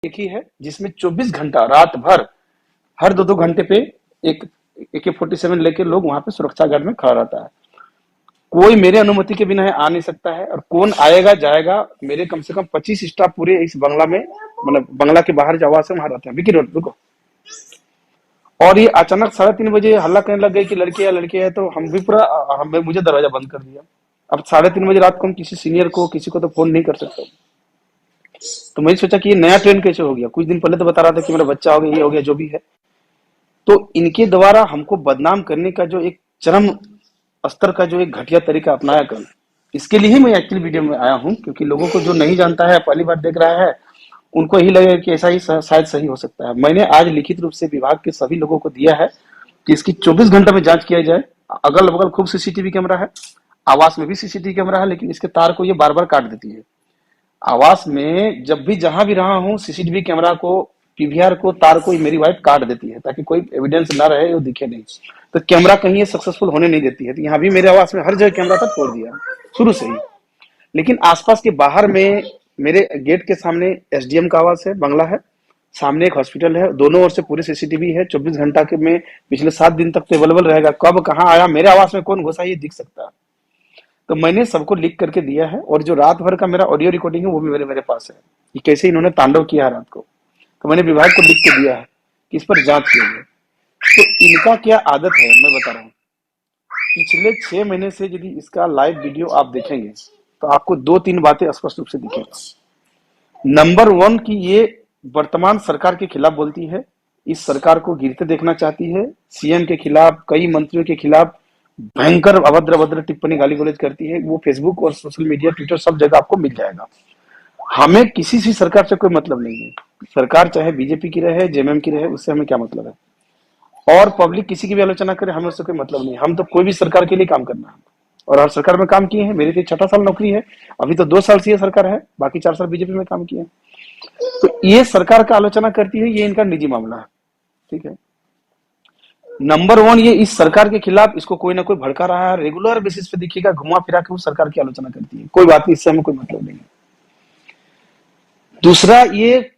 एक ही है जिसमें 24 घंटा रात भर हर 2-2 घंटे पे एक AK-47 लेके लोग वहां पे सुरक्षा गार्ड में खड़ा रहता है। कोई मेरे अनुमति के बिना आ नहीं सकता है, और कौन आएगा जाएगा, मेरे कम से कम 25 स्टाफ पूरे इस बंगला में, मतलब बंगला के बाहर जो आवास है वहां रहते हैं। विकी रोड रुको। और ये अचानक 3:30 बजे हल्ला करने लग गए कि लड़के है, तो हम भी पूरा मुझे दरवाजा बंद कर दिया। अब 3:30 बजे रात को हम किसी सीनियर को किसी को तो फोन नहीं कर सकते। तो मैंने सोचा कि ये नया ट्रेंड कैसे हो गया। कुछ दिन पहले तो बता रहा था कि मेरा बच्चा हो गया, ये हो गया, जो भी है। तो इनके द्वारा हमको बदनाम करने का जो एक चरम स्तर का जो एक घटिया तरीका अपनाया कल, इसके लिए ही मैं एक्चुअली वीडियो में आया हूँ, क्योंकि लोगों को जो नहीं जानता है, पहली बार देख रहा है, उनको यही लगेगा कि ऐसा ही शायद सही हो सकता है। मैंने आज लिखित रूप से विभाग के सभी लोगों को दिया है कि इसकी 24 घंटे में जांच किया जाए। अगल बगल खूब सीसीटीवी कैमरा है, आवास में भी सीसीटीवी कैमरा है, लेकिन इसके तार को ये बार बार काट देती है। आवास में जब भी जहां भी रहा हूँ, सीसीटीवी कैमरा को, पीवीआर को, तार को मेरी वाइफ काट देती है, ताकि कोई एविडेंस ना रहे, वो दिखे नहीं। तो कैमरा कहीं ये सक्सेसफुल होने नहीं देती है। तो यहाँ भी मेरे आवास में हर जगह कैमरा था, तोड़ दिया शुरू से ही। लेकिन आसपास के बाहर में मेरे गेट के सामने एसडीएम का आवास है, बंगला है, सामने एक हॉस्पिटल है, दोनों ओर से पूरे सीसीटीवी है। 24 घंटा के में पिछले 7 दिन तक तो अवेलेबल रहेगा। कब कहाँ आया, मेरे आवास में कौन घुसा, ये दिख सकता है। तो मैंने सबको लिख करके दिया है, और जो रात भर का मेरा ऑडियो रिकॉर्डिंग है वो भी मेरे पास है कि कैसे इन्होंने तांडव किया रात को। तो मैंने विभाग को लिख के दिया है कि इस पर जांच किया जाए। तो इनका क्या आदत है मैं बता रहा हूँ। पिछले 6 महीने से यदि इसका लाइव वीडियो आप देखेंगे तो आपको 2-3 बातें स्पष्ट रूप से दिखेगा। नंबर 1 की ये वर्तमान सरकार के खिलाफ बोलती है, इस सरकार को गिरते देखना चाहती है। सीएम के खिलाफ, कई मंत्रियों के खिलाफ भयंकर अभद्र टिप्पणी, गाली गलौज करती है। वो फेसबुक और सोशल मीडिया, ट्विटर, सब जगह आपको मिल जाएगा। हमें किसी भी सरकार से कोई मतलब नहीं है। सरकार चाहे बीजेपी की रहे, जेएमएम की रहे, उससे हमें क्या मतलब है। और पब्लिक किसी की भी आलोचना करे, हमें उससे कोई मतलब नहीं। हम तो कोई भी सरकार के लिए काम करना है, और हर सरकार में काम किए हैं। मेरी तो 6ठा साल नौकरी है, अभी तो 2 साल से ये सरकार है, बाकी 4 साल बीजेपी में काम किए हैं। तो ये सरकार का आलोचना करती है, ये इनका निजी मामला है, ठीक है। नंबर 1, ये इस सरकार के खिलाफ इसको कोई ना कोई भड़का रहा है। रेगुलर बेसिस पे दिखेगा, घुमा फिरा के उस सरकार की आलोचना करती है। कोई बात नहीं, इससे हमें कोई मतलब नहीं है। दूसरा, ये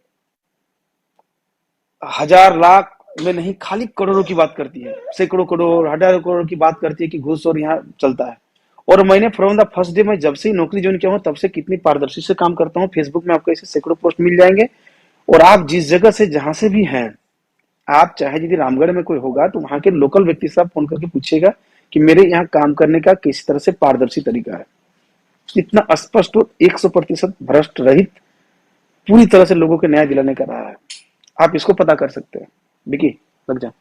हजार लाख में नहीं, खाली करोड़ों की बात करती है। सैकड़ों करोड़, हजारों करोड़ की बात करती है कि घूस और यहाँ चलता है। और मैंने फ्रॉम द फर्स्ट डे, मैं जब से नौकरी ज्वाइन किया हूँ तब से कितनी पारदर्शी से काम करता हूँ। फेसबुक में आपको ऐसे सैकड़ों पोस्ट मिल जाएंगे। और आप जिस जगह से, जहां से भी हैं, आप चाहे यदि रामगढ़ में कोई होगा तो वहां के लोकल व्यक्ति से आप फोन करके पूछिएगा कि मेरे यहाँ काम करने का किस तरह से पारदर्शी तरीका है। इतना स्पष्ट और 100% भ्रष्ट रहित, पूरी तरह से लोगों को न्याय दिलाने का रहा है। आप इसको पता कर सकते हैं। विकी लग जा।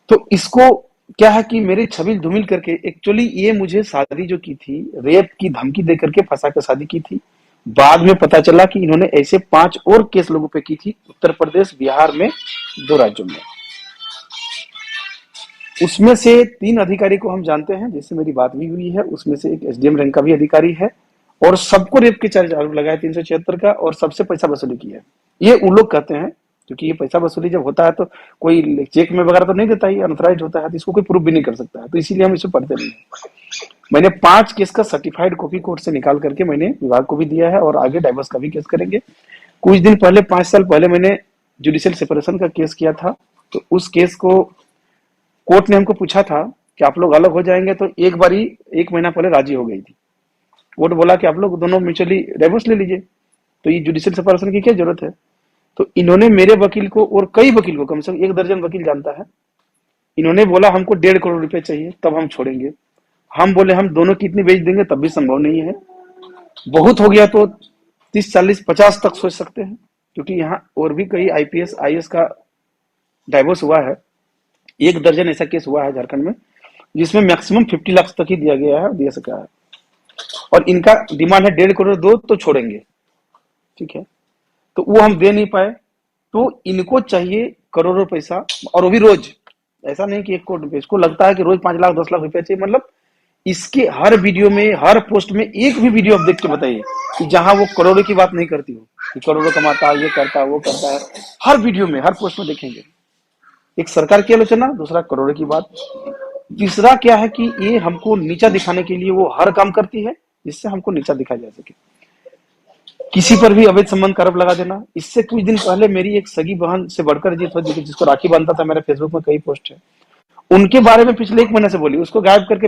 तो इसको क्या है कि मेरे छबिल धुमिल करके, एक्चुअली ये मुझे शादी जो की थी, रेप की धमकी दे करके फंसा कर शादी की थी। बाद में पता चला कि इन्होंने ऐसे 5 और केस लोगों पे की थी, उत्तर प्रदेश, बिहार में, 2 राज्यों में। उसमें से 3 अधिकारी को हम जानते हैं, जिससे मेरी बात भी हुई है। उसमें से एक एसडीएम रैंक का भी अधिकारी है, और सबको रेप के चार्ज आरोप लगाया 376 का, और सबसे पैसा वसूली की है। ये उन लोग कहते हैं, क्योंकि ये पैसा वसूली जब होता है तो कोई चेक में वगैरह तो नहीं देता, ही अनऑथराइज्ड होता है, तो इसको कोई प्रूफ भी नहीं कर सकता है। तो इसीलिए हम इसे पढ़ते नहीं। मैंने 5 केस का सर्टिफाइड कॉपी कोर्ट से निकाल करके मैंने विभाग को भी दिया है, और आगे डाइवर्स का भी केस करेंगे। कुछ दिन पहले, 5 साल पहले, मैंने जुडिशियल सेपरेशन का केस किया था। तो उस केस को कोर्ट ने हमको पूछा था कि आप लोग अलग हो जाएंगे, तो एक बारी 1 महीना पहले राजी हो गई थी। कोर्ट बोला कि आप लोग दोनों म्यूचुअली डाइवोर्स ले लीजिए, तो ये जुडिशियल सेपरेशन की क्या जरूरत है। तो इन्होंने मेरे वकील को, और कई वकील को, कम से कम 1 दर्जन वकील जानता है, इन्होंने बोला हमको 1.5 करोड़ रुपए चाहिए तब हम छोड़ेंगे। हम बोले हम दोनों की इतनी बेच देंगे तब भी संभव नहीं है। बहुत हो गया तो 30, 40, 50 तक सोच सकते हैं, क्योंकि यहाँ और भी कई आईपीएस, आईएएस का डाइवोर्स हुआ है। 1 दर्जन ऐसा केस हुआ है झारखंड में, जिसमें मैक्सिमम 50 लाख तक ही दिया गया है, दिया सका है। और इनका डिमांड है 1.5 करोड़ दो तो छोड़ेंगे, ठीक है। तो वो हम दे नहीं पाए, तो इनको चाहिए करोड़ों पैसा, और वो भी रोज। ऐसा नहीं कि 1 करोड़ रुपए, इसको लगता है कि रोज 5 लाख 10 लाख रुपए चाहिए। मतलब इसके हर वीडियो में, हर पोस्ट में एक भी वीडियो आप देख के बताइए कि जहां वो करोड़ों की बात नहीं करती हो, कि करोड़ों कमाता है, ये करता है, वो करता है। हर वीडियो में, हर पोस्ट में देखेंगे एक सरकार की आलोचना, दूसरा करोड़ों की बात। तीसरा क्या है कि ये हमको नीचा दिखाने के लिए वो हर काम करती है, जिससे हमको नीचा दिखाया जा सके। किसी पर भी अवैध संबंध का आरोप लगा देना। इससे कुछ दिन पहले मेरी एक सगी बहन से बढ़कर जीत हो, जिसको राखी बांधता था, मेरे फेसबुक में कई पोस्ट है, उनके बारे में पिछले 1 महीने से बोली, उसको गायब करके